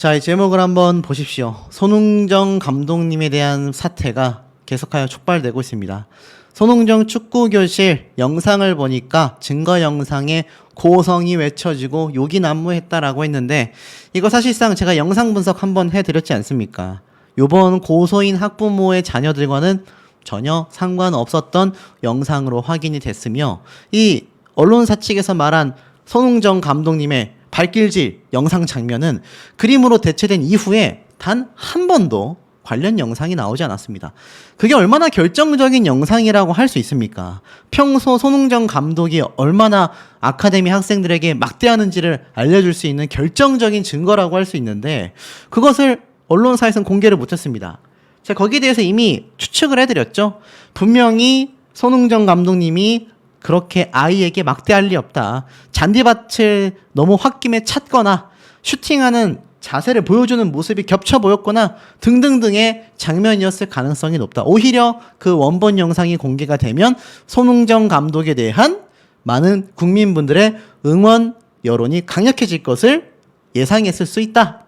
자, 이 제목을 한번 보십시오. 손흥정 감독님에 대한 사태가 계속하여 촉발되고 있습니다. 손흥정 축구교실 영상을 보니까 증거 영상에 고성이 외쳐지고 욕이 난무했다라고 했는데, 이거 사실상 제가 영상 분석 한번 해드렸지 않습니까? 요번 고소인 학부모의 자녀들과는 전혀 상관없었던 영상으로 확인이 됐으며, 이 언론사 측에서 말한 손흥정 감독님의 발길질 영상 장면은 그림으로 대체된 이후에 단 한 번도 관련 영상이 나오지 않았습니다. 그게 얼마나 결정적인 영상이라고 할 수 있습니까? 평소 손흥정 감독이 얼마나 아카데미 학생들에게 막대하는지를 알려줄 수 있는 결정적인 증거라고 할 수 있는데, 그것을 언론사에서는 공개를 못했습니다. 제가 거기에 대해서 이미 추측을 해드렸죠. 분명히 손흥정 감독님이 그렇게 아이에게 막대할 리 없다, 잔디밭을 너무 홧김에 찼거나 슈팅하는 자세를 보여주는 모습이 겹쳐 보였거나 등등등의 장면이었을 가능성이 높다. 오히려 그 원본 영상이 공개가 되면 손흥정 감독에 대한 많은 국민분들의 응원 여론이 강력해질 것을 예상했을 수 있다.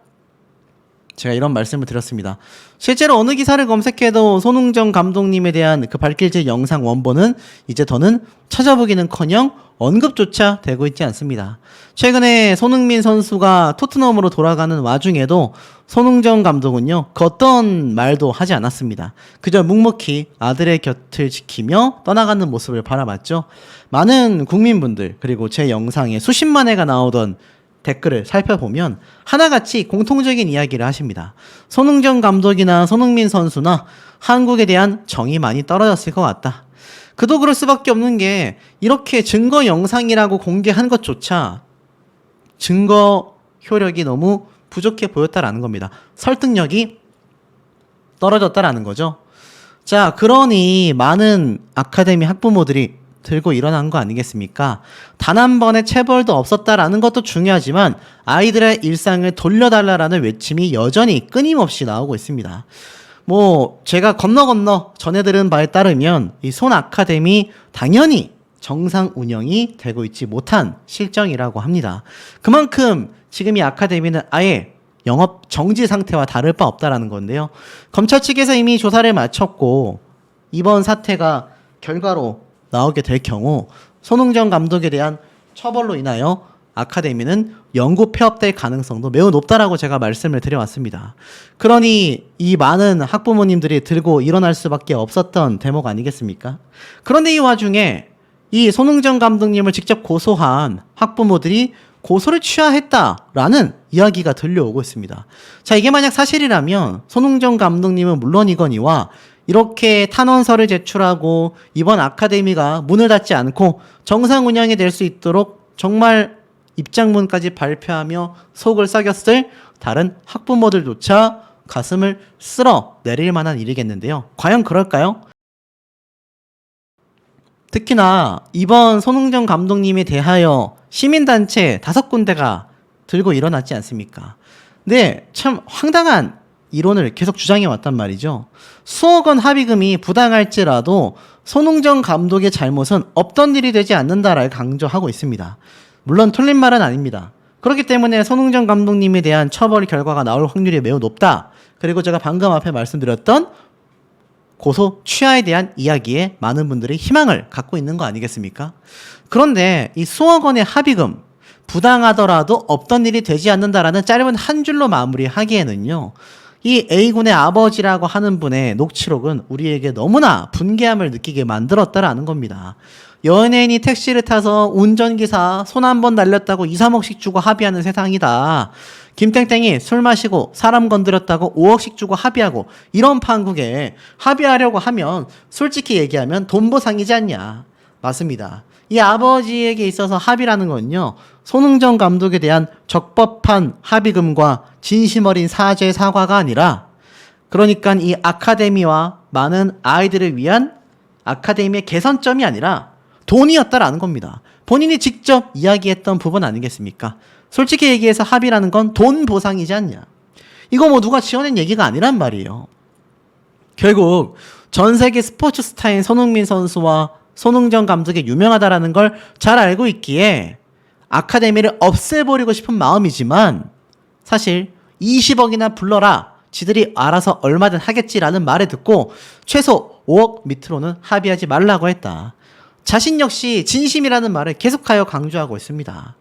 제가 이런 말씀을 드렸습니다. 실제로 어느 기사를 검색해도 손흥정 감독님에 대한 그 발길질 영상 원본은 이제 더는 찾아보기는커녕 언급조차 되고 있지 않습니다. 최근에 손흥민 선수가 토트넘으로 돌아가는 와중에도 손흥정 감독은요, 그 어떤 말도 하지 않았습니다. 그저 묵묵히 아들의 곁을 지키며 떠나가는 모습을 바라봤죠. 많은 국민분들, 그리고 제 영상에 수십만 회가 나오던 댓글을 살펴보면 하나같이 공통적인 이야기를 하십니다. 손흥정 감독이나 손흥민 선수나 한국에 대한 정이 많이 떨어졌을 것 같다. 그도 그럴 수밖에 없는 게, 이렇게 증거 영상이라고 공개한 것조차 증거 효력이 너무 부족해 보였다라는 겁니다. 설득력이 떨어졌다라는 거죠. 자, 그러니 많은 아카데미 학부모들이 들고 일어난 거 아니겠습니까? 단 한 번의 체벌도 없었다라는 것도 중요하지만 아이들의 일상을 돌려달라라는 외침이 여전히 끊임없이 나오고 있습니다. 제가 건너 전해들은 바에 따르면 이 손 아카데미 당연히 정상 운영이 되고 있지 못한 실정이라고 합니다. 그만큼 지금 이 아카데미는 아예 영업 정지 상태와 다를 바 없다라는 건데요. 검찰 측에서 이미 조사를 마쳤고, 이번 사태가 결과로 나오게 될 경우 손흥정 감독에 대한 처벌로 인하여 아카데미는 영구 폐업될 가능성도 매우 높다라고 제가 말씀을 드려왔습니다. 그러니 이 많은 학부모님들이 들고 일어날 수밖에 없었던 대목 아니겠습니까? 그런데 이 와중에 이 손흥정 감독님을 직접 고소한 학부모들이 고소를 취하했다라는 이야기가 들려오고 있습니다. 자, 이게 만약 사실이라면 손흥정 감독님은 물론이거니와 이렇게 탄원서를 제출하고 이번 아카데미가 문을 닫지 않고 정상 운영이 될 수 있도록 정말 입장문까지 발표하며 속을 썩였을 다른 학부모들조차 가슴을 쓸어 내릴 만한 일이겠는데요. 과연 그럴까요? 특히나 이번 손흥정 감독님에 대하여 시민단체 5군데가 들고 일어났지 않습니까? 네, 참 황당한 이론을 계속 주장해 왔단 말이죠. 수억 원 합의금이 부당할지라도 손흥정 감독의 잘못은 없던 일이 되지 않는다라고 강조하고 있습니다. 물론 틀린 말은 아닙니다. 그렇기 때문에 손흥정 감독님에 대한 처벌 결과가 나올 확률이 매우 높다. 그리고 제가 방금 앞에 말씀드렸던 고소 취하에 대한 이야기에 많은 분들이 희망을 갖고 있는 거 아니겠습니까? 그런데 이 수억 원의 합의금, 부당하더라도 없던 일이 되지 않는다라는 짧은 한 줄로 마무리하기에는요, 이 A군의 아버지라고 하는 분의 녹취록은 우리에게 너무나 분개함을 느끼게 만들었다라는 겁니다. 연예인이 택시를 타서 운전기사 손 한 번 날렸다고 2, 3억씩 주고 합의하는 세상이다. 김땡땡이 술 마시고 사람 건드렸다고 5억씩 주고 합의하고, 이런 판국에 합의하려고 하면 솔직히 얘기하면 돈 보상이지 않냐. 맞습니다. 이 아버지에게 있어서 합의라는 건요, 손흥정 감독에 대한 적법한 합의금과 진심 어린 사죄 사과가 아니라, 그러니까 이 아카데미와 많은 아이들을 위한 아카데미의 개선점이 아니라 돈이었다라는 겁니다. 본인이 직접 이야기했던 부분 아니겠습니까? 솔직히 얘기해서 합의라는 건 돈 보상이지 않냐. 이거 누가 지어낸 얘기가 아니란 말이에요. 결국 전 세계 스포츠 스타인 손흥민 선수와 손흥정 감독이 유명하다라는 걸 잘 알고 있기에 아카데미를 없애버리고 싶은 마음이지만, 사실 20억이나 불러라. 지들이 알아서 얼마든 하겠지라는 말을 듣고 최소 5억 밑으로는 합의하지 말라고 했다. 자신 역시 진심이라는 말을 계속하여 강조하고 있습니다.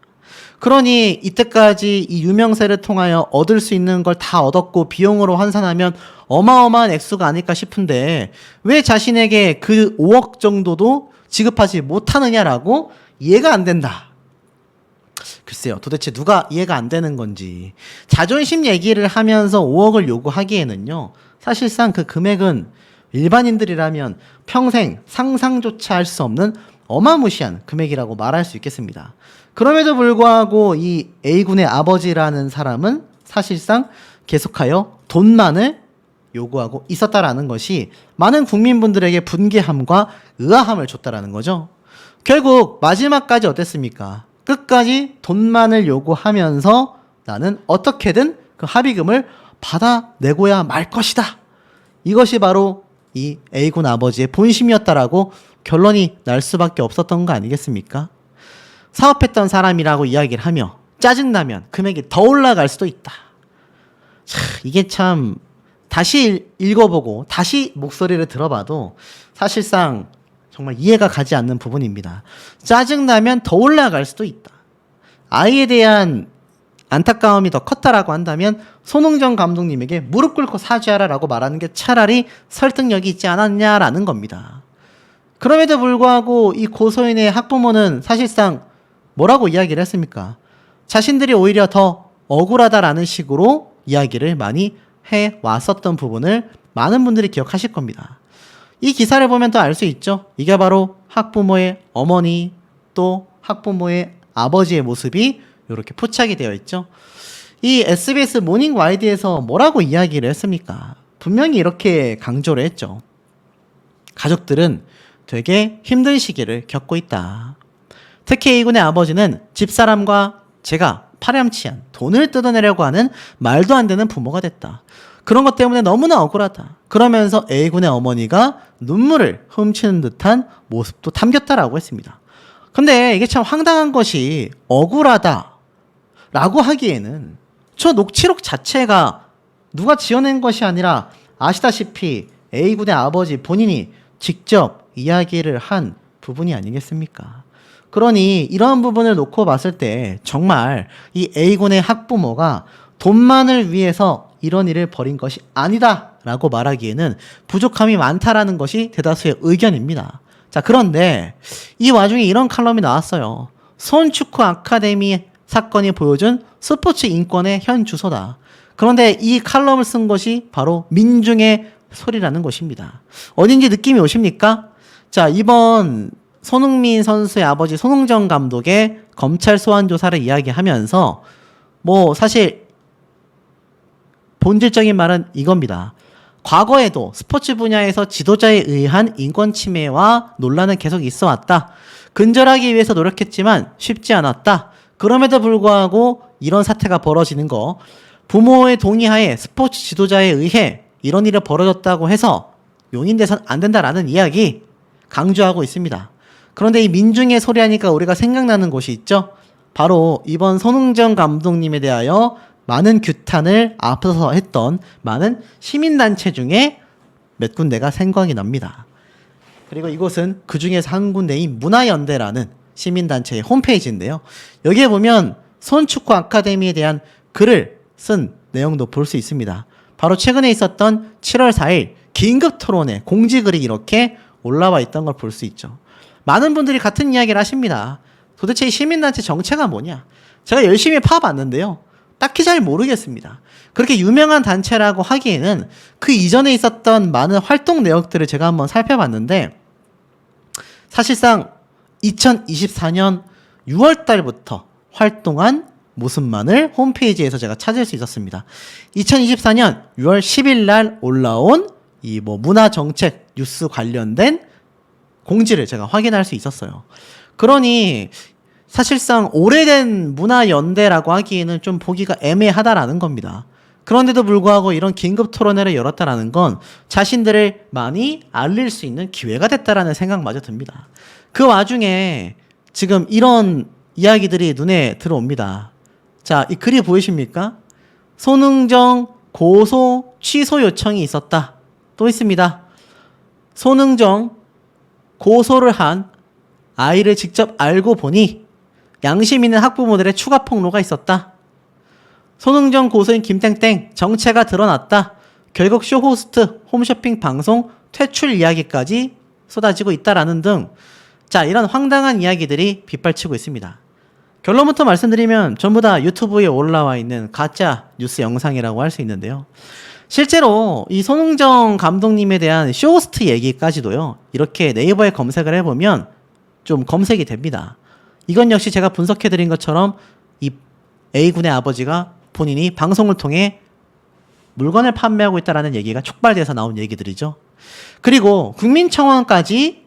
그러니 이때까지 이 유명세를 통하여 얻을 수 있는 걸 다 얻었고 비용으로 환산하면 어마어마한 액수가 아닐까 싶은데 왜 자신에게 그 5억 정도도 지급하지 못하느냐라고 이해가 안 된다. 글쎄요, 도대체 누가 이해가 안 되는 건지. 자존심 얘기를 하면서 5억을 요구하기에는요, 사실상 그 금액은 일반인들이라면 평생 상상조차 할 수 없는 어마무시한 금액이라고 말할 수 있겠습니다. 그럼에도 불구하고 이 A군의 아버지라는 사람은 사실상 계속하여 돈만을 요구하고 있었다라는 것이 많은 국민분들에게 분개함과 의아함을 줬다라는 거죠. 결국 마지막까지 어땠습니까? 끝까지 돈만을 요구하면서 나는 어떻게든 그 합의금을 받아내고야 말 것이다. 이것이 바로 이 A군 아버지의 본심이었다라고 결론이 날 수밖에 없었던 거 아니겠습니까? 사업했던 사람이라고 이야기를 하며 짜증나면 금액이 더 올라갈 수도 있다. 이게 참 다시 읽어보고 다시 목소리를 들어봐도 사실상 정말 이해가 가지 않는 부분입니다. 짜증나면 더 올라갈 수도 있다. 아이에 대한 안타까움이 더 컸다라고 한다면 손흥정 감독님에게 무릎 꿇고 사죄하라라고 말하는 게 차라리 설득력이 있지 않았냐라는 겁니다. 그럼에도 불구하고 이 고소인의 학부모는 사실상 뭐라고 이야기를 했습니까? 자신들이 오히려 더 억울하다라는 식으로 이야기를 많이 해왔었던 부분을 많은 분들이 기억하실 겁니다. 이 기사를 보면 또 알 수 있죠. 이게 바로 학부모의 어머니 또 학부모의 아버지의 모습이 이렇게 포착이 되어 있죠. 이 SBS 모닝 와이드에서 뭐라고 이야기를 했습니까? 분명히 이렇게 강조를 했죠. 가족들은 되게 힘든 시기를 겪고 있다. 특히 A군의 아버지는 집사람과 제가 파렴치한 돈을 뜯어내려고 하는 말도 안 되는 부모가 됐다. 그런 것 때문에 너무나 억울하다. 그러면서 A군의 어머니가 눈물을 훔치는 듯한 모습도 담겼다라고 했습니다. 근데 이게 참 황당한 것이 억울하다라고 하기에는 저 녹취록 자체가 누가 지어낸 것이 아니라 아시다시피 A군의 아버지 본인이 직접 이야기를 한 부분이 아니겠습니까? 그러니 이런 부분을 놓고 봤을 때 정말 이 A군의 학부모가 돈만을 위해서 이런 일을 벌인 것이 아니다 라고 말하기에는 부족함이 많다라는 것이 대다수의 의견입니다. 자, 그런데 이 와중에 이런 칼럼이 나왔어요. 손축구 아카데미 사건이 보여준 스포츠 인권의 현 주소다. 그런데 이 칼럼을 쓴 것이 바로 민중의 소리라는 것입니다. 어딘지 느낌이 오십니까? 자, 이번 손흥민 선수의 아버지 손흥정 감독의 검찰 소환 조사를 이야기하면서 사실 본질적인 말은 이겁니다. 과거에도 스포츠 분야에서 지도자에 의한 인권 침해와 논란은 계속 있어 왔다. 근절하기 위해서 노력했지만 쉽지 않았다. 그럼에도 불구하고 이런 사태가 벌어지는 거, 부모의 동의하에 스포츠 지도자에 의해 이런 일이 벌어졌다고 해서 용인돼선 안 된다라는 이야기 강조하고 있습니다. 그런데 이 민중의 소리 하니까 우리가 생각나는 곳이 있죠. 바로 이번 손흥정 감독님에 대하여 많은 규탄을 앞서서 했던 많은 시민단체 중에 몇 군데가 생각이 납니다. 그리고 이곳은 그 중에서 한 군데인 문화연대라는 시민단체의 홈페이지인데요. 여기에 보면 손축구 아카데미에 대한 글을 쓴 내용도 볼 수 있습니다. 바로 최근에 있었던 7월 4일 긴급 토론회 공지글이 이렇게 올라와 있던 걸 볼 수 있죠. 많은 분들이 같은 이야기를 하십니다. 도대체 이 시민단체 정체가 뭐냐? 제가 열심히 파봤는데요. 딱히 잘 모르겠습니다. 그렇게 유명한 단체라고 하기에는 그 이전에 있었던 많은 활동 내역들을 제가 한번 살펴봤는데 사실상 2024년 6월 달부터 활동한 모습만을 홈페이지에서 제가 찾을 수 있었습니다. 2024년 6월 10일 날 올라온 이 문화정책 뉴스 관련된 공지를 제가 확인할 수 있었어요. 그러니 사실상 오래된 문화연대라고 하기에는 좀 보기가 애매하다라는 겁니다. 그런데도 불구하고 이런 긴급 토론회를 열었다라는 건 자신들을 많이 알릴 수 있는 기회가 됐다라는 생각마저 듭니다. 그 와중에 지금 이런 이야기들이 눈에 들어옵니다. 자, 이 글이 보이십니까? 손흥정 고소 취소 요청이 있었다. 또 있습니다. 손흥정 고소를 한 아이를 직접 알고 보니 양심 있는 학부모들의 추가 폭로가 있었다. 손흥정 고소인 김땡땡 정체가 드러났다. 결국 쇼 호스트 홈쇼핑 방송 퇴출 이야기까지 쏟아지고 있다라는 등 자, 이런 황당한 이야기들이 빗발치고 있습니다. 결론부터 말씀드리면 전부 다 유튜브에 올라와 있는 가짜 뉴스 영상이라고 할 수 있는데요. 실제로 이 손흥정 감독님에 대한 쇼호스트 얘기까지도요. 이렇게 네이버에 검색을 해보면 좀 검색이 됩니다. 이건 역시 제가 분석해드린 것처럼 이 A군의 아버지가 본인이 방송을 통해 물건을 판매하고 있다는 얘기가 촉발돼서 나온 얘기들이죠. 그리고 국민청원까지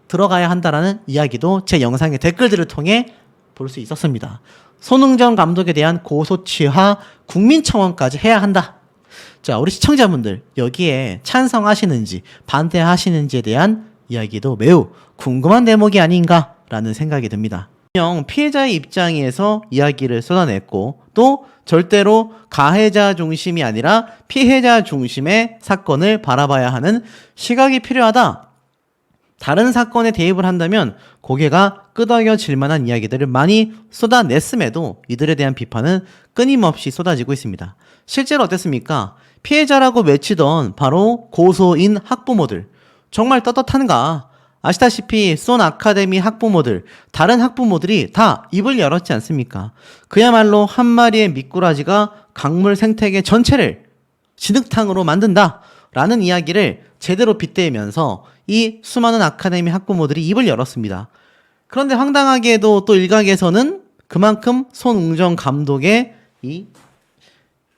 들어가야 한다라는 이야기도 제 영상의 댓글들을 통해 볼 수 있었습니다. 손흥정 감독에 대한 고소취하 국민청원까지 해야 한다. 자, 우리 시청자분들 여기에 찬성하시는지 반대하시는지에 대한 이야기도 매우 궁금한 대목이 아닌가라는 생각이 듭니다. 분명 피해자의 입장에서 이야기를 쏟아냈고 또 절대로 가해자 중심이 아니라 피해자 중심의 사건을 바라봐야 하는 시각이 필요하다. 다른 사건에 대입을 한다면 고개가 끄덕여질 만한 이야기들을 많이 쏟아냈음에도 이들에 대한 비판은 끊임없이 쏟아지고 있습니다. 실제로 어땠습니까? 피해자라고 외치던 바로 고소인 학부모들. 정말 떳떳한가? 아시다시피 쏜 아카데미 학부모들, 다른 학부모들이 다 입을 열었지 않습니까? 그야말로 한 마리의 미꾸라지가 강물 생태계 전체를 진흙탕으로 만든다 라는 이야기를 제대로 빗대면서 이 수많은 아카데미 학부모들이 입을 열었습니다. 그런데 황당하게도 또 일각에서는 그만큼 손흥정 감독의 이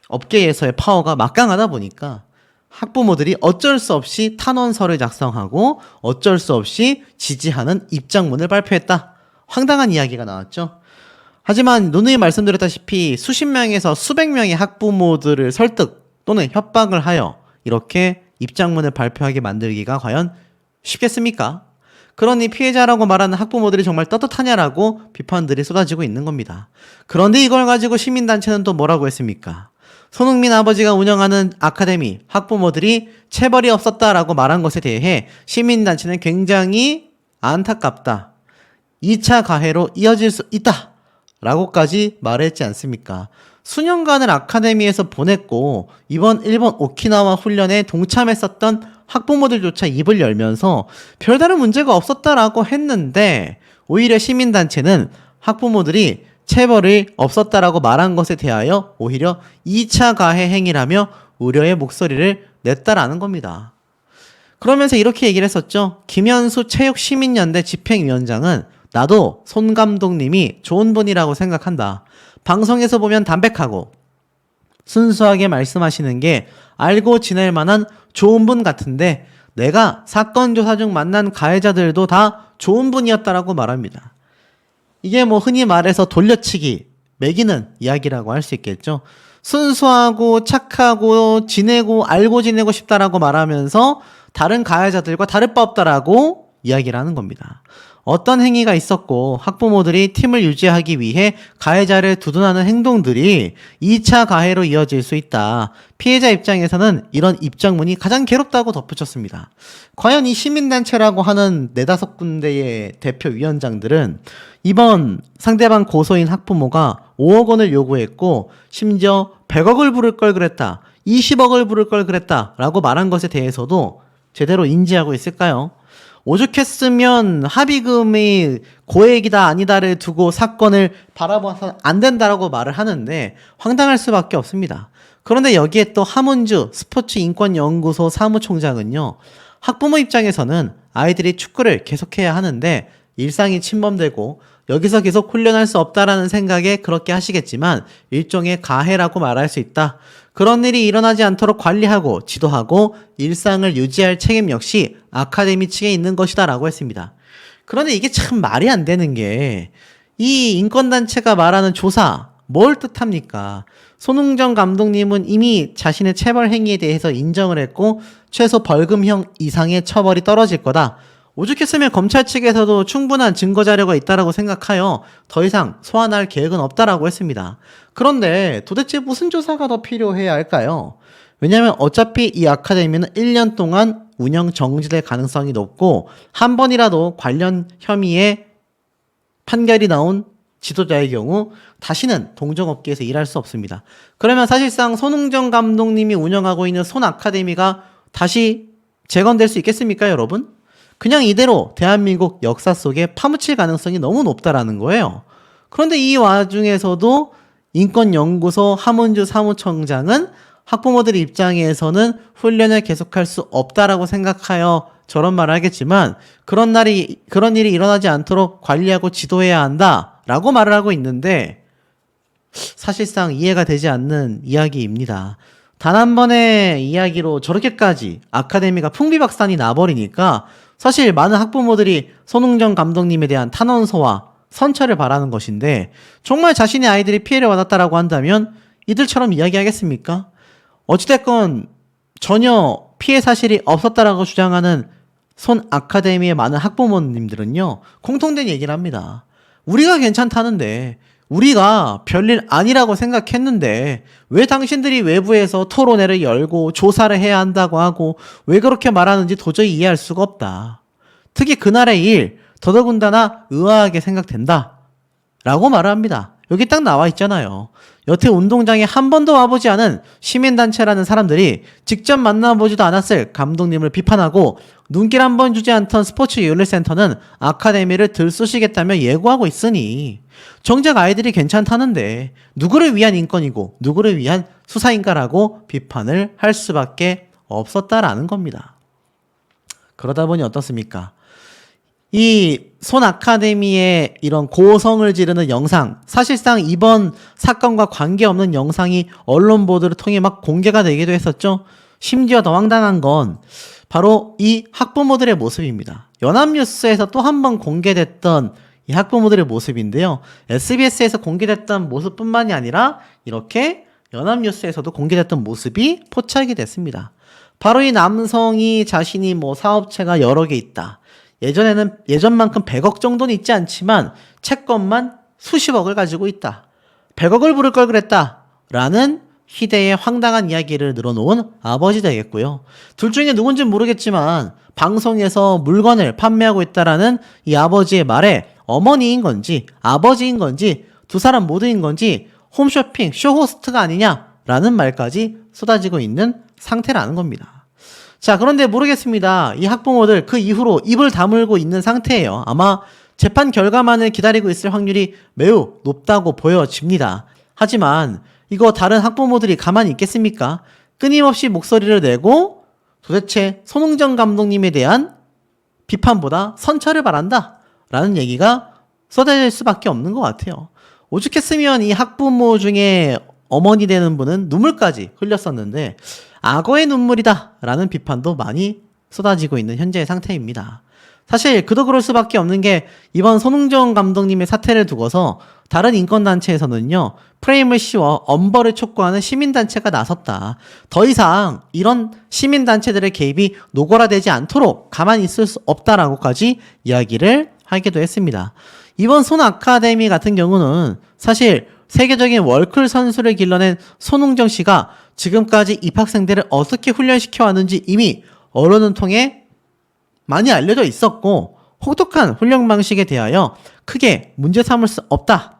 업계에서의 파워가 막강하다 보니까 학부모들이 어쩔 수 없이 탄원서를 작성하고 어쩔 수 없이 지지하는 입장문을 발표했다. 황당한 이야기가 나왔죠. 하지만 누누이 말씀드렸다시피 수십 명에서 수백 명의 학부모들을 설득 또는 협박을 하여 이렇게 입장문을 발표하게 만들기가 과연 쉽겠습니까? 그러니 피해자라고 말하는 학부모들이 정말 떳떳하냐라고 비판들이 쏟아지고 있는 겁니다. 그런데 이걸 가지고 시민단체는 또 뭐라고 했습니까? 손흥민 아버지가 운영하는 아카데미 학부모들이 체벌이 없었다라고 말한 것에 대해 시민단체는 굉장히 안타깝다. 2차 가해로 이어질 수 있다. 라고까지 말했지 않습니까? 수년간을 아카데미에서 보냈고 이번 일본 오키나와 훈련에 동참했었던 학부모들조차 입을 열면서 별다른 문제가 없었다라고 했는데 오히려 시민단체는 학부모들이 체벌이 없었다라고 말한 것에 대하여 오히려 2차 가해 행위라며 우려의 목소리를 냈다라는 겁니다. 그러면서 이렇게 얘기를 했었죠. 김현수 체육시민연대 집행위원장은 나도 손 감독님이 좋은 분이라고 생각한다. 방송에서 보면 담백하고 순수하게 말씀하시는 게 알고 지낼 만한 좋은 분 같은데 내가 사건 조사 중 만난 가해자들도 다 좋은 분이었다라고 말합니다. 이게 뭐 흔히 말해서 돌려치기, 매기는 이야기라고 할 수 있겠죠. 순수하고 착하고 지내고 알고 지내고 싶다라고 말하면서 다른 가해자들과 다를 바 없다라고 이야기를 하는 겁니다. 어떤 행위가 있었고 학부모들이 팀을 유지하기 위해 가해자를 두둔하는 행동들이 2차 가해로 이어질 수 있다. 피해자 입장에서는 이런 입장문이 가장 괴롭다고 덧붙였습니다. 과연 이 시민단체라고 하는 4-5군데의 대표위원장들은 이번 상대방 고소인 학부모가 5억 원을 요구했고 심지어 100억을 부를 걸 그랬다. 20억을 부를 걸 그랬다. 라고 말한 것에 대해서도 제대로 인지하고 있을까요? 오죽했으면 합의금이 고액이다 아니다를 두고 사건을 바라봐서 안 된다라고 말을 하는데 황당할 수밖에 없습니다. 그런데 여기에 또 하문주 스포츠인권연구소 사무총장은요. 학부모 입장에서는 아이들이 축구를 계속해야 하는데 일상이 침범되고 여기서 계속 훈련할 수 없다라는 생각에 그렇게 하시겠지만 일종의 가해라고 말할 수 있다. 그런 일이 일어나지 않도록 관리하고 지도하고 일상을 유지할 책임 역시 아카데미 측에 있는 것이다 라고 했습니다. 그런데 이게 참 말이 안 되는 게 이 인권단체가 말하는 조사 뭘 뜻합니까? 손흥정 감독님은 이미 자신의 체벌 행위에 대해서 인정을 했고 최소 벌금형 이상의 처벌이 떨어질 거다. 오죽했으면 검찰 측에서도 충분한 증거 자료가 있다라고 생각하여 더 이상 소환할 계획은 없다라고 했습니다. 그런데 도대체 무슨 조사가 더 필요해야 할까요? 왜냐하면 어차피 이 아카데미는 1년 동안 운영 정지될 가능성이 높고 한 번이라도 관련 혐의에 판결이 나온 지도자의 경우 다시는 동종업계에서 일할 수 없습니다. 그러면 사실상 손흥정 감독님이 운영하고 있는 손 아카데미가 다시 재건될 수 있겠습니까, 여러분? 그냥 이대로 대한민국 역사 속에 파묻힐 가능성이 너무 높다라는 거예요. 그런데 이 와중에서도 인권연구소 하문주 사무총장은 학부모들 입장에서는 훈련을 계속할 수 없다라고 생각하여 저런 말을 하겠지만 그런 일이 일어나지 않도록 관리하고 지도해야 한다라고 말을 하고 있는데 사실상 이해가 되지 않는 이야기입니다. 단 한 번의 이야기로 저렇게까지 아카데미가 풍비박산이 나버리니까 사실 많은 학부모들이 손흥정 감독님에 대한 탄원서와 선처를 바라는 것인데 정말 자신의 아이들이 피해를 받았다라고 한다면 이들처럼 이야기하겠습니까? 어찌됐건 전혀 피해 사실이 없었다라고 주장하는 손 아카데미의 많은 학부모님들은요 공통된 얘기를 합니다. 우리가 괜찮다는데 우리가 별일 아니라고 생각했는데 왜 당신들이 외부에서 토론회를 열고 조사를 해야 한다고 하고 왜 그렇게 말하는지 도저히 이해할 수가 없다. 특히 그날의 일 더더군다나 의아하게 생각된다 라고 말을 합니다. 여기 딱 나와 있잖아요. 여태 운동장에 한 번도 와보지 않은 시민단체라는 사람들이 직접 만나보지도 않았을 감독님을 비판하고 눈길 한 번 주지 않던 스포츠윤리센터는 아카데미를 들쑤시겠다며 예고하고 있으니 정작 아이들이 괜찮다는데 누구를 위한 인권이고 누구를 위한 수사인가라고 비판을 할 수밖에 없었다라는 겁니다. 그러다 보니 어떻습니까? 이 손 아카데미의 이런 고성을 지르는 영상, 사실상 이번 사건과 관계없는 영상이 언론 보도를 통해 막 공개가 되기도 했었죠. 심지어 더 황당한 건 바로 이 학부모들의 모습입니다. 연합뉴스에서 또 한 번 공개됐던 이 학부모들의 모습인데요. SBS에서 공개됐던 모습뿐만이 아니라 이렇게 연합뉴스에서도 공개됐던 모습이 포착이 됐습니다. 바로 이 남성이 자신이 사업체가 여러 개 있다. 예전만큼 100억 정도는 있지 않지만 채권만 수십억을 가지고 있다. 100억을 부를 걸 그랬다. 라는 희대의 황당한 이야기를 늘어놓은 아버지 되겠고요. 둘 중에 누군지는 모르겠지만 방송에서 물건을 판매하고 있다라는 이 아버지의 말에 어머니인 건지 아버지인 건지 두 사람 모두인 건지 홈쇼핑 쇼호스트가 아니냐라는 말까지 쏟아지고 있는 상태라는 겁니다. 자, 그런데 모르겠습니다. 이 학부모들 그 이후로 입을 다물고 있는 상태예요. 아마 재판 결과만을 기다리고 있을 확률이 매우 높다고 보여집니다. 하지만 이거 다른 학부모들이 가만히 있겠습니까? 끊임없이 목소리를 내고 도대체 손흥정 감독님에 대한 비판보다 선처를 바란다 라는 얘기가 쏟아질 수밖에 없는 것 같아요. 오죽했으면 이 학부모 중에 어머니 되는 분은 눈물까지 흘렸었는데 악어의 눈물이다 라는 비판도 많이 쏟아지고 있는 현재의 상태입니다. 사실 그도 그럴 수밖에 없는 게 이번 손흥정 감독님의 사태를 두고서 다른 인권단체에서는요 프레임을 씌워 엄벌을 촉구하는 시민단체가 나섰다. 더 이상 이런 시민단체들의 개입이 노골화되지 않도록 가만히 있을 수 없다라고까지 이야기를 하기도 했습니다. 이번 손 아카데미 같은 경우는 사실 세계적인 월클 선수를 길러낸 손흥정 씨가 지금까지 입학생들을 어떻게 훈련시켜 왔는지 이미 언론을 통해 많이 알려져 있었고 혹독한 훈련 방식에 대하여 크게 문제 삼을 수 없다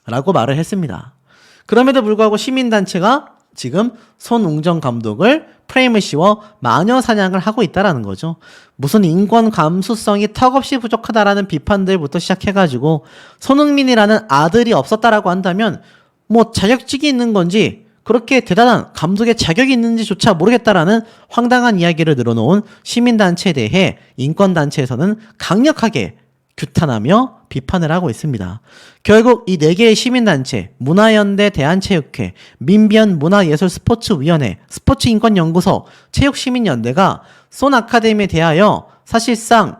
라고 말을 했습니다. 그럼에도 불구하고 시민단체가 지금 손흥정 감독을 프레임을 씌워 마녀 사냥을 하고 있다라는 거죠. 무슨 인권 감수성이 턱없이 부족하다라는 비판들부터 시작해가지고 손흥민이라는 아들이 없었다라고 한다면 자격증이 있는 건지 그렇게 대단한 감독의 자격이 있는지조차 모르겠다라는 황당한 이야기를 늘어놓은 시민단체에 대해 인권단체에서는 강력하게 규탄하며 비판을 하고 있습니다. 결국 이 4개의 시민단체, 문화연대 대한체육회, 민변 문화예술스포츠위원회, 스포츠인권연구소, 체육시민연대가 손 아카데미에 대하여 사실상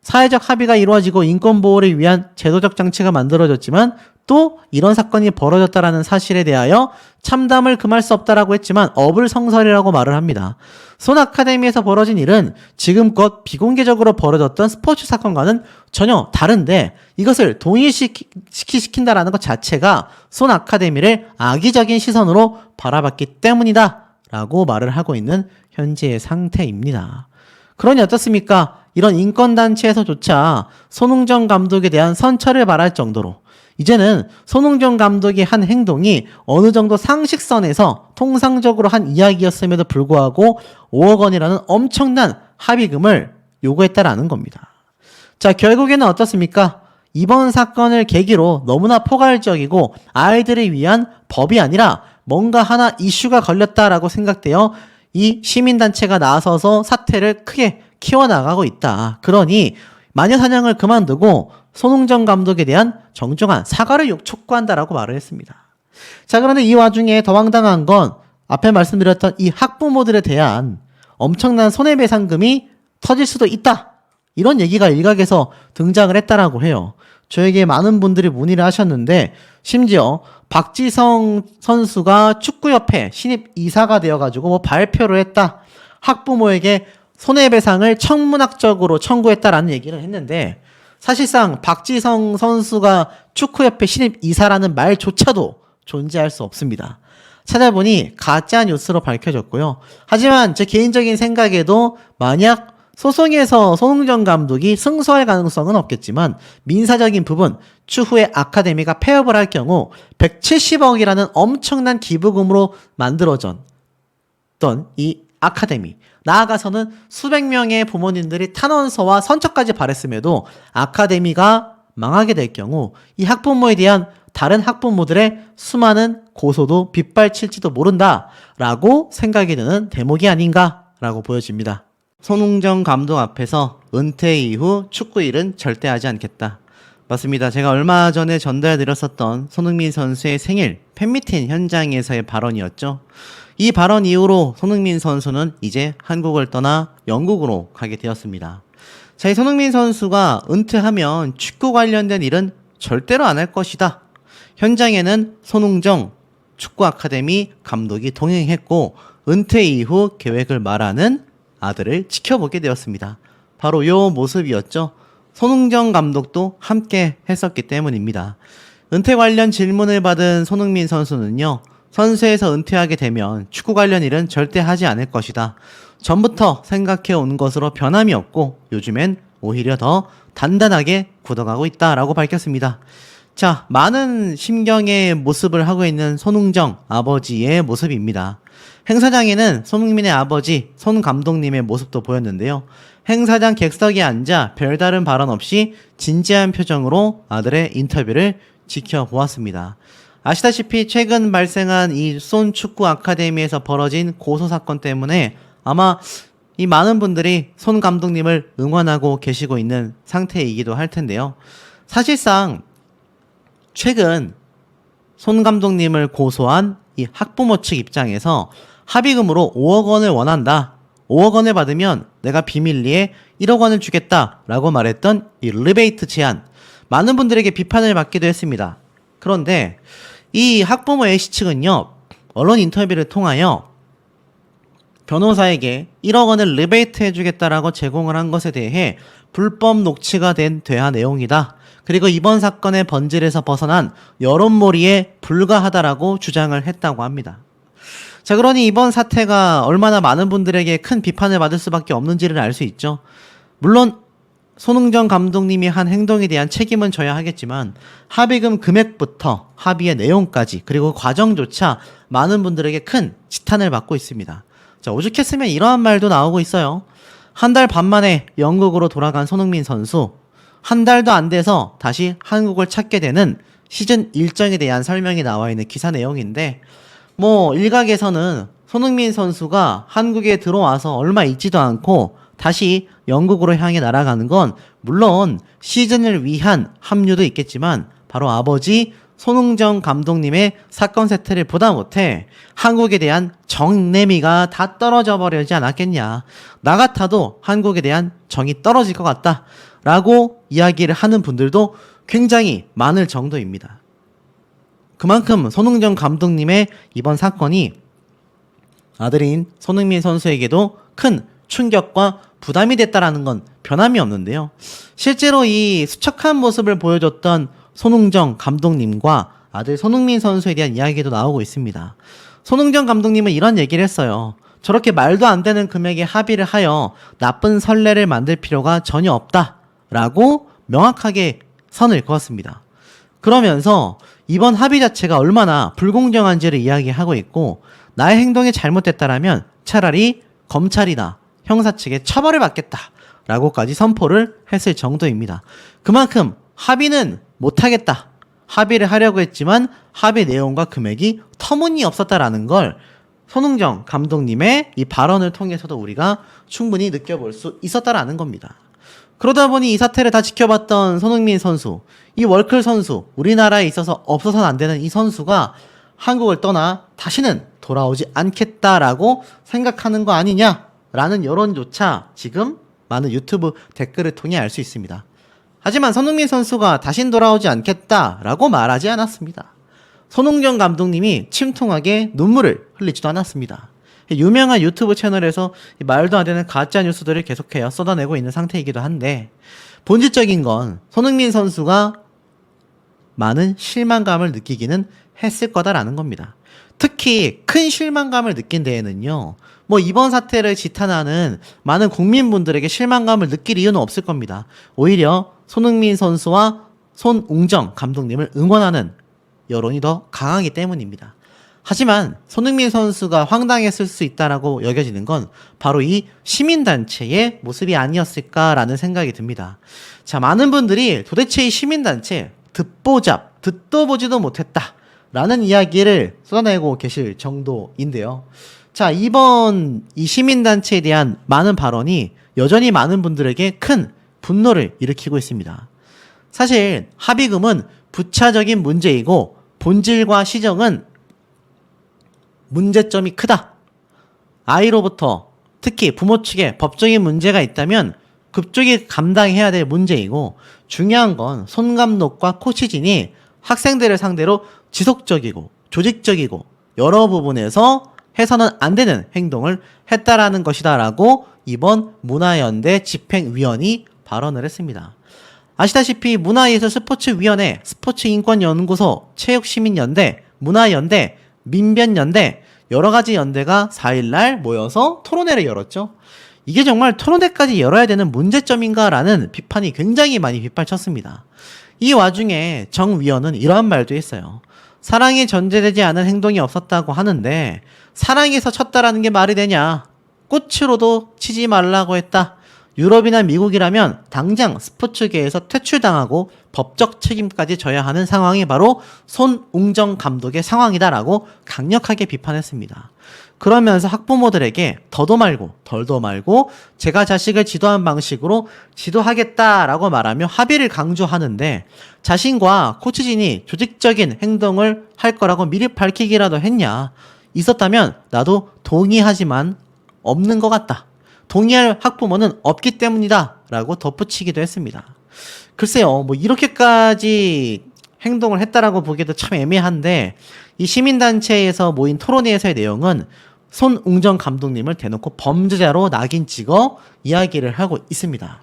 사회적 합의가 이루어지고 인권보호를 위한 제도적 장치가 만들어졌지만 또 이런 사건이 벌어졌다라는 사실에 대하여 참담을 금할 수 없다라고 했지만 어불성설이라고 말을 합니다. 손 아카데미에서 벌어진 일은 지금껏 비공개적으로 벌어졌던 스포츠 사건과는 전혀 다른데 이것을 동일시킨다라는 것 자체가 손 아카데미를 악의적인 시선으로 바라봤기 때문이다 라고 말을 하고 있는 현재의 상태입니다. 그러니 어떻습니까? 이런 인권단체에서조차 손흥정 감독에 대한 선처를 바랄 정도로 이제는 손흥정 감독의 한 행동이 어느 정도 상식선에서 통상적으로 한 이야기였음에도 불구하고 5억 원이라는 엄청난 합의금을 요구했다라는 겁니다. 자, 결국에는 어떻습니까? 이번 사건을 계기로 너무나 포괄적이고 아이들을 위한 법이 아니라 뭔가 하나 이슈가 걸렸다라고 생각되어 이 시민단체가 나서서 사태를 크게 키워나가고 있다. 그러니 마녀사냥을 그만두고 손흥정 감독에 대한 정중한 사과를 촉구한다라고 말을 했습니다. 자, 그런데 이 와중에 더 황당한 건 앞에 말씀드렸던 이 학부모들에 대한 엄청난 손해배상금이 터질 수도 있다. 이런 얘기가 일각에서 등장을 했다라고 해요. 저에게 많은 분들이 문의를 하셨는데 심지어 박지성 선수가 축구협회 신입 이사가 되어가지고 뭐 발표를 했다. 학부모에게 손해배상을 천문학적으로 청구했다라는 얘기를 했는데 사실상 박지성 선수가 축구협회 신입 이사라는 말조차도 존재할 수 없습니다. 찾아보니 가짜 뉴스로 밝혀졌고요. 하지만 제 개인적인 생각에도 만약 소송에서 손흥정 감독이 승소할 가능성은 없겠지만 민사적인 부분 추후에 아카데미가 폐업을 할 경우 170억이라는 엄청난 기부금으로 만들어졌던 이 아카데미, 나아가서는 수백 명의 부모님들이 탄원서와 선처까지 발했음에도 아카데미가 망하게 될 경우 이 학부모에 대한 다른 학부모들의 수많은 고소도 빗발칠지도 모른다라고 생각이 드는 대목이 아닌가라고 보여집니다. 손흥정 감독 앞에서 은퇴 이후 축구 일은 절대 하지 않겠다. 맞습니다. 제가 얼마 전에 전달드렸었던 손흥민 선수의 생일 팬미팅 현장에서의 발언이었죠. 이 발언 이후로 손흥민 선수는 이제 한국을 떠나 영국으로 가게 되었습니다. 자, 이 손흥민 선수가 은퇴하면 축구 관련된 일은 절대로 안 할 것이다. 현장에는 손흥정 축구 아카데미 감독이 동행했고 은퇴 이후 계획을 말하는 아들을 지켜보게 되었습니다. 바로 이 모습이었죠. 손흥정 감독도 함께 했었기 때문입니다. 은퇴 관련 질문을 받은 손흥민 선수는요. 선수에서 은퇴하게 되면 축구 관련 일은 절대 하지 않을 것이다. 전부터 생각해 온 것으로 변함이 없고 요즘엔 오히려 더 단단하게 굳어가고 있다라고 밝혔습니다. 자, 많은 심경의 모습을 하고 있는 손흥정 아버지의 모습입니다. 행사장에는 손흥민의 아버지 손 감독님의 모습도 보였는데요. 행사장 객석에 앉아 별다른 발언 없이 진지한 표정으로 아들의 인터뷰를 지켜보았습니다. 아시다시피 최근 발생한 이 손 축구 아카데미에서 벌어진 고소 사건 때문에 아마 이 많은 분들이 손 감독님을 응원하고 계시고 있는 상태이기도 할 텐데요. 사실상 최근 손 감독님을 고소한 이 학부모 측 입장에서 합의금으로 5억 원을 원한다. 5억 원을 받으면 내가 비밀리에 1억 원을 주겠다라고 말했던 이 리베이트 제안. 많은 분들에게 비판을 받기도 했습니다. 그런데 이 학부모 A씨 측은요. 언론 인터뷰를 통하여 변호사에게 1억 원을 리베이트 해주겠다라고 제공을 한 것에 대해 불법 녹취가 된 대화 내용이다. 그리고 이번 사건의 번질에서 벗어난 여론몰이에 불과하다라고 주장을 했다고 합니다. 자, 그러니 이번 사태가 얼마나 많은 분들에게 큰 비판을 받을 수밖에 없는지를 알 수 있죠. 물론 손흥정 감독님이 한 행동에 대한 책임은 져야 하겠지만 합의금 금액부터 합의의 내용까지 그리고 과정조차 많은 분들에게 큰 지탄을 받고 있습니다. 자, 오죽했으면 이러한 말도 나오고 있어요. 한 달 반 만에 영국으로 돌아간 손흥민 선수, 한 달도 안 돼서 다시 한국을 찾게 되는 시즌 일정에 대한 설명이 나와 있는 기사 내용인데 뭐 일각에서는 손흥민 선수가 한국에 들어와서 얼마 있지도 않고 다시 영국으로 향해 날아가는 건 물론 시즌을 위한 합류도 있겠지만 바로 아버지 손흥정 감독님의 사건 세태를 보다 못해 한국에 대한 정내미가 다 떨어져 버리지 않았겠냐. 나 같아도 한국에 대한 정이 떨어질 것 같다 라고 이야기를 하는 분들도 굉장히 많을 정도입니다. 그만큼 손흥정 감독님의 이번 사건이 아들인 손흥민 선수에게도 큰 충격과 부담이 됐다라는 건 변함이 없는데요. 실제로 이 수척한 모습을 보여줬던 손흥정 감독님과 아들 손흥민 선수에 대한 이야기도 나오고 있습니다. 손흥정 감독님은 이런 얘기를 했어요. 저렇게 말도 안 되는 금액에 합의를 하여 나쁜 선례를 만들 필요가 전혀 없다라고 명확하게 선을 그었습니다. 그러면서 이번 합의 자체가 얼마나 불공정한지를 이야기하고 있고, 나의 행동이 잘못됐다라면 차라리 검찰이나 형사 측에 처벌을 받겠다라고까지 선포를 했을 정도입니다. 그만큼 합의는 못하겠다, 합의를 하려고 했지만 합의 내용과 금액이 터무니없었다라는 걸 손흥정 감독님의 이 발언을 통해서도 우리가 충분히 느껴볼 수 있었다라는 겁니다. 그러다 보니 이 사태를 다 지켜봤던 손흥민 선수, 이 월클 선수, 우리나라에 있어서 없어서는 안 되는 이 선수가 한국을 떠나 다시는 돌아오지 않겠다라고 생각하는 거 아니냐라는 여론조차 지금 많은 유튜브 댓글을 통해 알 수 있습니다. 하지만 손흥민 선수가 다신 돌아오지 않겠다라고 말하지 않았습니다. 손흥정 감독님이 침통하게 눈물을 흘리지도 않았습니다. 유명한 유튜브 채널에서 말도 안 되는 가짜 뉴스들을 계속해요 쏟아내고 있는 상태이기도 한데, 본질적인 건 손흥민 선수가 많은 실망감을 느끼기는 했을 거다라는 겁니다. 특히 큰 실망감을 느낀 데에는요, 뭐 이번 사태를 지탄하는 많은 국민분들에게 실망감을 느낄 이유는 없을 겁니다. 오히려 손흥민 선수와 손웅정 감독님을 응원하는 여론이 더 강하기 때문입니다. 하지만 손흥민 선수가 황당했을 수 있다라고 여겨지는 건 바로 이 시민단체의 모습이 아니었을까라는 생각이 듭니다. 자, 많은 분들이 도대체 이 시민단체 듣도 보지도 못했다 라는 이야기를 쏟아내고 계실 정도인데요. 자, 이번 이 시민단체에 대한 많은 발언이 여전히 많은 분들에게 큰 분노를 일으키고 있습니다. 사실 합의금은 부차적인 문제이고 본질과 시정은 문제점이 크다. 아이로부터 특히 부모 측에 법적인 문제가 있다면 그쪽이 감당해야 될 문제이고, 중요한 건 손 감독과 코치진이 학생들을 상대로 지속적이고 조직적이고 여러 부분에서 해서는 안 되는 행동을 했다라는 것이다라고 이번 문화연대 집행위원이 발언을 했습니다. 아시다시피 문화예술 스포츠위원회, 스포츠인권연구소, 체육시민연대, 문화연대, 민변연대, 여러가지 연대가 4일날 모여서 토론회를 열었죠. 이게 정말 토론회까지 열어야 되는 문제점인가라는 비판이 굉장히 많이 빗발쳤습니다. 이 와중에 정 위원은 이러한 말도 했어요. 사랑이 전제되지 않은 행동이 없었다고 하는데 사랑해서 쳤다라는 게 말이 되냐. 꽃으로도 치지 말라고 했다. 유럽이나 미국이라면 당장 스포츠계에서 퇴출당하고 법적 책임까지 져야 하는 상황이 바로 손웅정 감독의 상황이다라고 강력하게 비판했습니다. 그러면서 학부모들에게 더도 말고 덜도 말고 제가 자식을 지도한 방식으로 지도하겠다라고 말하며 합의를 강조하는데, 자신과 코치진이 조직적인 행동을 할 거라고 미리 밝히기라도 했냐. 있었다면 나도 동의하지만 없는 것 같다. 동의할 학부모는 없기 때문이다 라고 덧붙이기도 했습니다. 글쎄요, 뭐 이렇게까지 행동을 했다라고 보기에도 참 애매한데, 이 시민단체에서 모인 토론회에서의 내용은 손웅정 감독님을 대놓고 범죄자로 낙인 찍어 이야기를 하고 있습니다.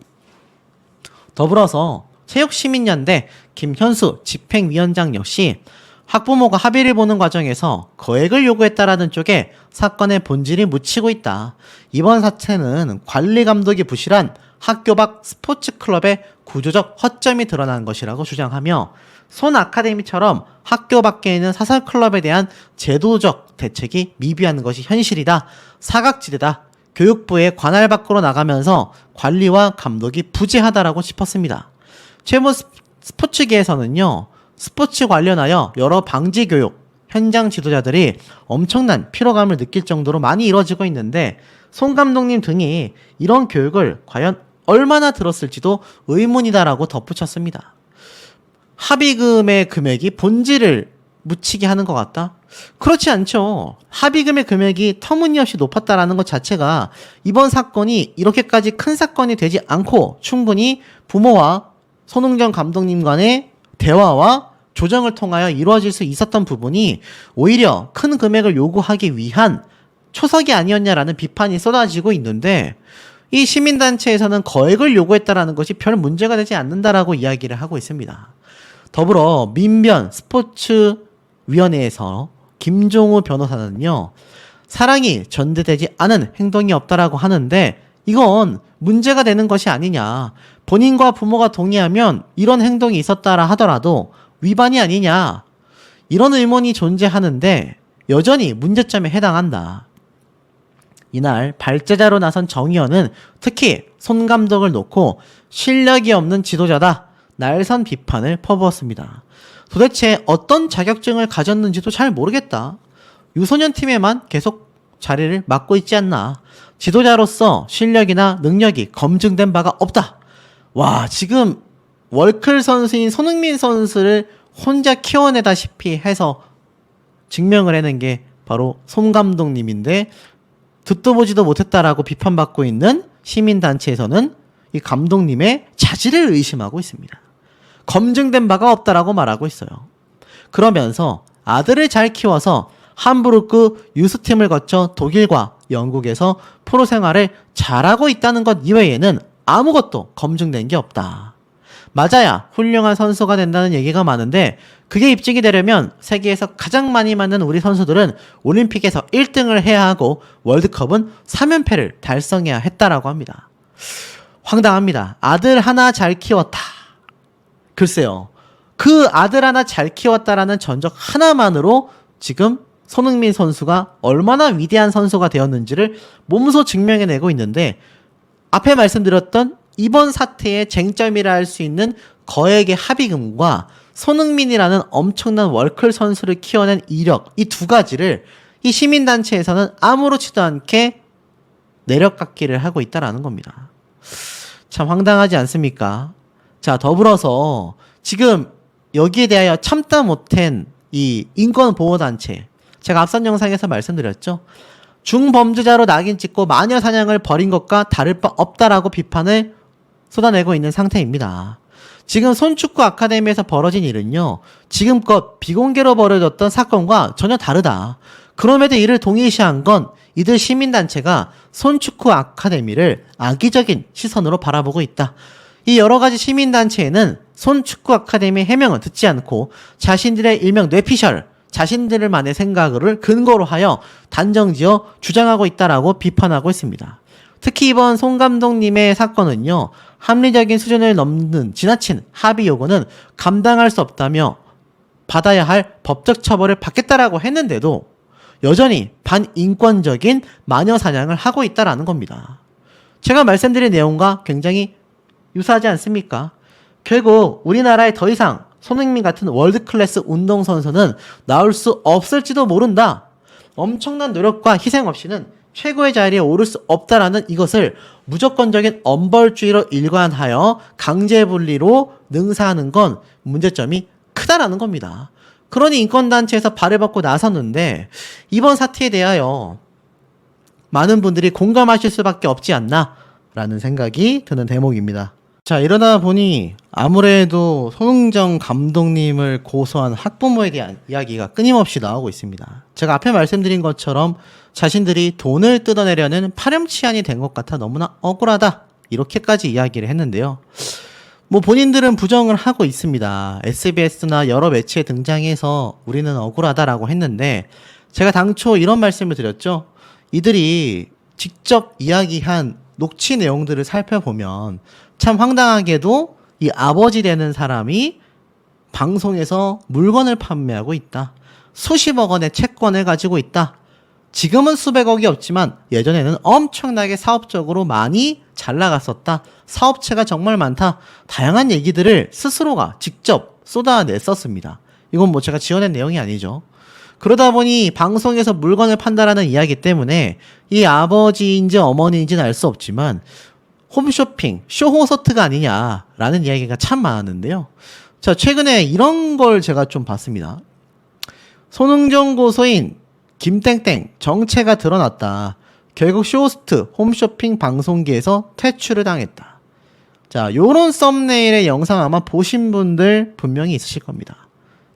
더불어서 체육시민연대 김현수 집행위원장 역시 학부모가 합의를 보는 과정에서 거액을 요구했다라는 쪽에 사건의 본질이 묻히고 있다. 이번 사태는 관리 감독이 부실한 학교 밖 스포츠 클럽의 구조적 허점이 드러난 것이라고 주장하며, 손 아카데미처럼 학교 밖에 있는 사설 클럽에 대한 제도적 대책이 미비한 것이 현실이다. 사각지대다. 교육부의 관할 밖으로 나가면서 관리와 감독이 부재하다라고 짚었습니다. 최근 스포츠계에서는요, 스포츠 관련하여 여러 방지 교육, 현장 지도자들이 엄청난 피로감을 느낄 정도로 많이 이루어지고 있는데, 손 감독님 등이 이런 교육을 과연 얼마나 들었을지도 의문이다라고 덧붙였습니다. 합의금의 금액이 본질을 묻히게 하는 것 같다? 그렇지 않죠. 합의금의 금액이 터무니없이 높았다라는 것 자체가 이번 사건이 이렇게까지 큰 사건이 되지 않고 충분히 부모와 손흥정 감독님 간의 대화와 조정을 통하여 이루어질 수 있었던 부분이 오히려 큰 금액을 요구하기 위한 초석이 아니었냐라는 비판이 쏟아지고 있는데, 이 시민단체에서는 거액을 요구했다라는 것이 별 문제가 되지 않는다라고 이야기를 하고 있습니다. 더불어 민변 스포츠위원회에서 김종우 변호사는요, 사랑이 전제되지 않은 행동이 없다라고 하는데 이건 문제가 되는 것이 아니냐. 본인과 부모가 동의하면 이런 행동이 있었다라 하더라도 위반이 아니냐. 이런 의문이 존재하는데 여전히 문제점에 해당한다. 이날 발제자로 나선 정 의원은 특히 손 감독을 놓고 실력이 없는 지도자다, 날선 비판을 퍼부었습니다. 도대체 어떤 자격증을 가졌는지도 잘 모르겠다. 유소년 팀에만 계속 자리를 맡고 있지 않나. 지도자로서 실력이나 능력이 검증된 바가 없다. 와, 지금 월클 선수인 손흥민 선수를 혼자 키워내다시피 해서 증명을 해낸 게 바로 손 감독님인데, 듣도 보지도 못했다라고 비판받고 있는 시민단체에서는 이 감독님의 자질을 의심하고 있습니다. 검증된 바가 없다라고 말하고 있어요. 그러면서 아들을 잘 키워서 함부르크 유스팀을 거쳐 독일과 영국에서 프로 생활을 잘하고 있다는 것 이외에는 아무것도 검증된 게 없다. 맞아야 훌륭한 선수가 된다는 얘기가 많은데 그게 입증이 되려면 세계에서 가장 많이 맞는 우리 선수들은 올림픽에서 1등을 해야 하고 월드컵은 3연패를 달성해야 했다라고 합니다. 황당합니다. 아들 하나 잘 키웠다. 글쎄요. 그 아들 하나 잘 키웠다라는 전적 하나만으로 지금 손흥민 선수가 얼마나 위대한 선수가 되었는지를 몸소 증명해내고 있는데, 앞에 말씀드렸던 이번 사태의 쟁점이라 할 수 있는 거액의 합의금과 손흥민이라는 엄청난 월클 선수를 키워낸 이력, 이 두 가지를 이 시민단체에서는 아무렇지도 않게 내려깎기를 하고 있다라는 겁니다. 참 황당하지 않습니까? 자, 더불어서 지금 여기에 대하여 참다 못한 이 인권보호단체, 제가 앞선 영상에서 말씀드렸죠. 중범죄자로 낙인 찍고 마녀 사냥을 벌인 것과 다를 바 없다라고 비판을 쏟아내고 있는 상태입니다. 지금 손축구 아카데미에서 벌어진 일은요, 지금껏 비공개로 벌어졌던 사건과 전혀 다르다. 그럼에도 이를 동일시한 건 이들 시민단체가 손축구 아카데미를 악의적인 시선으로 바라보고 있다. 이 여러 가지 시민단체에는 손축구 아카데미 해명은 듣지 않고 자신들의 일명 뇌피셜, 자신들만의 생각을 근거로 하여 단정지어 주장하고 있다라고 비판하고 있습니다. 특히 이번 손 감독님의 사건은요, 합리적인 수준을 넘는 지나친 합의 요구는 감당할 수 없다며 받아야 할 법적 처벌을 받겠다라고 했는데도 여전히 반인권적인 마녀 사냥을 하고 있다라는 겁니다. 제가 말씀드린 내용과 굉장히 유사하지 않습니까? 결국 우리나라에 더 이상 손흥민 같은 월드클래스 운동선수는 나올 수 없을지도 모른다. 엄청난 노력과 희생 없이는 최고의 자리에 오를 수 없다라는 이것을 무조건적인 엄벌주의로 일관하여 강제분리로 능사하는 건 문제점이 크다라는 겁니다. 그러니 인권단체에서 발을 받고 나섰는데 이번 사태에 대하여 많은 분들이 공감하실 수밖에 없지 않나 라는 생각이 드는 대목입니다. 자, 이러다 보니 아무래도 손흥정 감독님을 고소한 학부모에 대한 이야기가 끊임없이 나오고 있습니다. 제가 앞에 말씀드린 것처럼 자신들이 돈을 뜯어내려는 파렴치한이 된 것 같아 너무나 억울하다, 이렇게까지 이야기를 했는데요. 뭐 본인들은 부정을 하고 있습니다. SBS나 여러 매체에 등장해서 우리는 억울하다라고 했는데, 제가 당초 이런 말씀을 드렸죠. 이들이 직접 이야기한 녹취 내용들을 살펴보면 참 황당하게도 이 아버지 되는 사람이 방송에서 물건을 판매하고 있다. 수십억 원의 채권을 가지고 있다. 지금은 수백억이 없지만 예전에는 엄청나게 사업적으로 많이 잘 나갔었다. 사업체가 정말 많다. 다양한 얘기들을 스스로가 직접 쏟아냈었습니다. 이건 뭐 제가 지어낸 내용이 아니죠. 그러다 보니 방송에서 물건을 판다라는 이야기 때문에 이 아버지인지 어머니인지는 알 수 없지만 홈쇼핑, 쇼호스트가 아니냐라는 이야기가 참 많았는데요. 자, 최근에 이런 걸 제가 좀 봤습니다. 손흥정 고소인 김땡땡 정체가 드러났다. 결국 쇼호스트 홈쇼핑 방송계에서 퇴출을 당했다. 자, 요런 썸네일의 영상 아마 보신 분들 분명히 있으실 겁니다.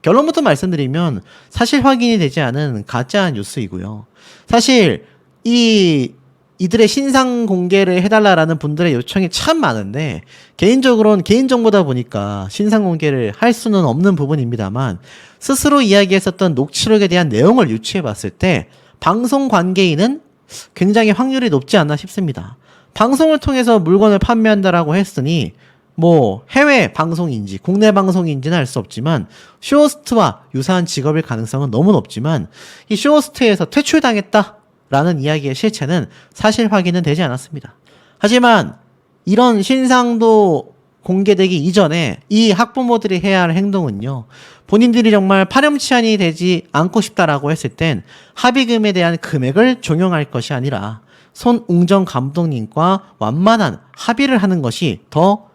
결론부터 말씀드리면 사실 확인이 되지 않은 가짜 뉴스이고요. 사실 이들의 신상 공개를 해달라라는 분들의 요청이 참 많은데 개인적으로는 개인정보다 보니까 신상 공개를 할 수는 없는 부분입니다만 스스로 이야기했었던 녹취록에 대한 내용을 유추해 봤을 때 방송 관계인은 굉장히 확률이 높지 않나 싶습니다. 방송을 통해서 물건을 판매한다라고 했으니 뭐 해외 방송인지 국내 방송인지는 알 수 없지만 쇼호스트와 유사한 직업일 가능성은 너무 높지만 이 쇼호스트에서 퇴출당했다라는 이야기의 실체는 사실 확인은 되지 않았습니다. 하지만 이런 신상도 공개되기 이전에 이 학부모들이 해야 할 행동은요. 본인들이 정말 파렴치한이 되지 않고 싶다라고 했을 땐 합의금에 대한 금액을 종용할 것이 아니라 손웅정 감독님과 완만한 합의를 하는 것이 더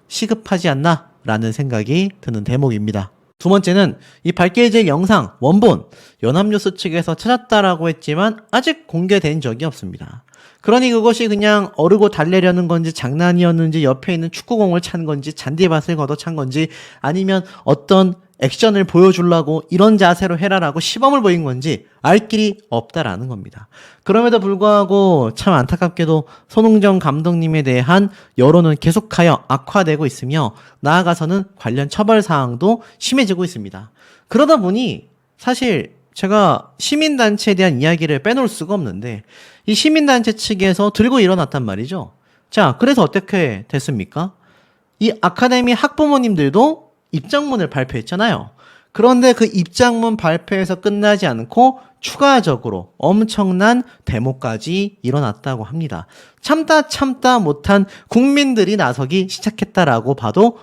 시급하지 않나라는 생각이 드는 대목입니다. 두 번째는 이 발길질 영상 원본 연합뉴스 측에서 찾았다라고 했지만 아직 공개된 적이 없습니다. 그러니 그것이 그냥 어르고 달래려는 건지 장난이었는지 옆에 있는 축구공을 찬 건지 잔디밭을 걷어찬 건지 아니면 어떤 액션을 보여주려고 이런 자세로 해라라고 시범을 보인 건지 알 길이 없다라는 겁니다. 그럼에도 불구하고 참 안타깝게도 손흥정 감독님에 대한 여론은 계속하여 악화되고 있으며 나아가서는 관련 처벌 사항도 심해지고 있습니다. 그러다 보니 사실 제가 시민단체에 대한 이야기를 빼놓을 수가 없는데 이 시민단체 측에서 들고 일어났단 말이죠. 자, 그래서 어떻게 됐습니까? 이 아카데미 학부모님들도 입장문을 발표했잖아요. 그런데 그 입장문 발표에서 끝나지 않고 추가적으로 엄청난 데모까지 일어났다고 합니다. 참다 못한 국민들이 나서기 시작했다라고 봐도